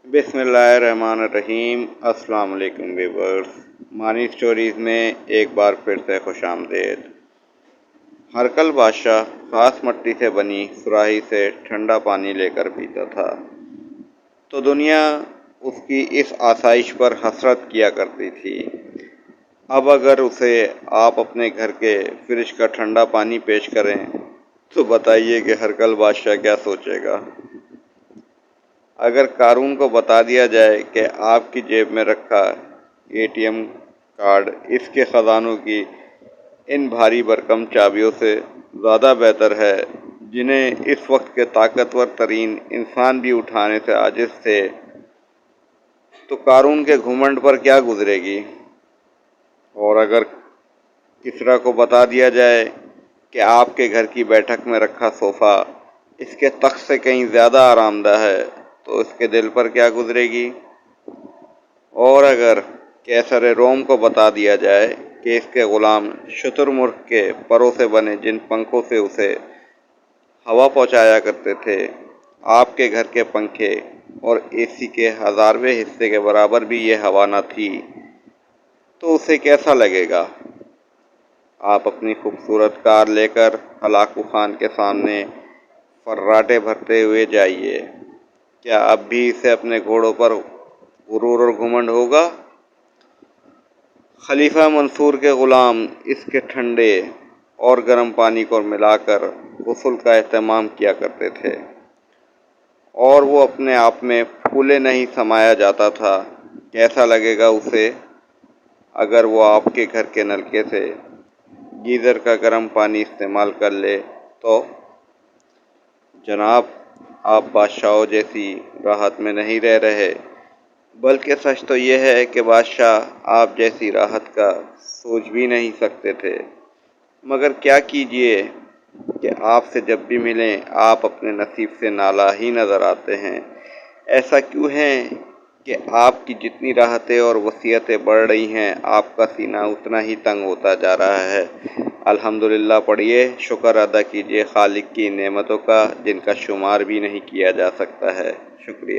बिस्मिल्लाहिर्रहमानिर्रहीम। अस्सलाम वालेकुम व्यूअर्स। मानी स्टोरीज़ में एक बार फिर से खुश आमदेद। हरकल बादशाह खास मट्टी से बनी सुराही से ठंडा पानी लेकर पीता था तो दुनिया उसकी इस आसाइश पर हसरत किया करती थी। अब अगर उसे आप अपने घर के फ्रिज का ठंडा पानी पेश करें तो बताइए कि हरकल बादशाह क्या सोचेगा। अगर कारून को बता दिया जाए कि आपकी जेब में रखा एटीएम कार्ड इसके ख़जानों की इन भारी भरकम चाबियों से ज़्यादा बेहतर है जिन्हें इस वक्त के ताकतवर तरीन इंसान भी उठाने से आजिज़ थे, तो कारून के घुमंड पर क्या गुजरेगी। और अगर किसरा को बता दिया जाए कि आपके घर की बैठक में रखा सोफ़ा इसके तख्त से कहीं ज़्यादा आरामदा है तो इसके दिल पर क्या गुजरेगी। और अगर कैसर रोम को बता दिया जाए कि इसके ग़ुलाम शुतुरमुर्ग के परों से बने जिन पंखों से उसे हवा पहुंचाया करते थे, आपके घर के पंखे और एसी के 1000वें हिस्से के बराबर भी ये हवा न थी, तो उसे कैसा लगेगा। आप अपनी खूबसूरत कार लेकर हलाकू खान के सामने फर्राटे भरते हुए जाइए। क्या अब भी इसे अपने घोड़ों पर गुरूर और घुमंड होगा। खलीफा मंसूर के ग़ुलाम इसके ठंडे और गर्म पानी को मिलाकर गुस्ल का एहतमाम किया करते थे और वो अपने आप में फूले नहीं समाया जाता था। कैसा लगेगा उसे अगर वो आपके घर के नलके से गीज़र का गर्म पानी इस्तेमाल कर ले तो। जनाब, आप बादशाहों जैसी राहत में नहीं रह रहे, बल्कि सच तो यह है कि बादशाह आप जैसी राहत का सोच भी नहीं सकते थे। मगर क्या कीजिए कि आपसे जब भी मिलें आप अपने नसीब से नाला ही नज़र आते हैं। ऐसा क्यों है कि आपकी जितनी राहतें और वसीयतें बढ़ रही हैं, आपका सीना उतना ही तंग होता जा रहा है। अल्हम्दुलिल्लाह पढ़िए, शुक्र अदा कीजिए खालिक की नेमतों का जिनका शुमार भी नहीं किया जा सकता है। शुक्रिया।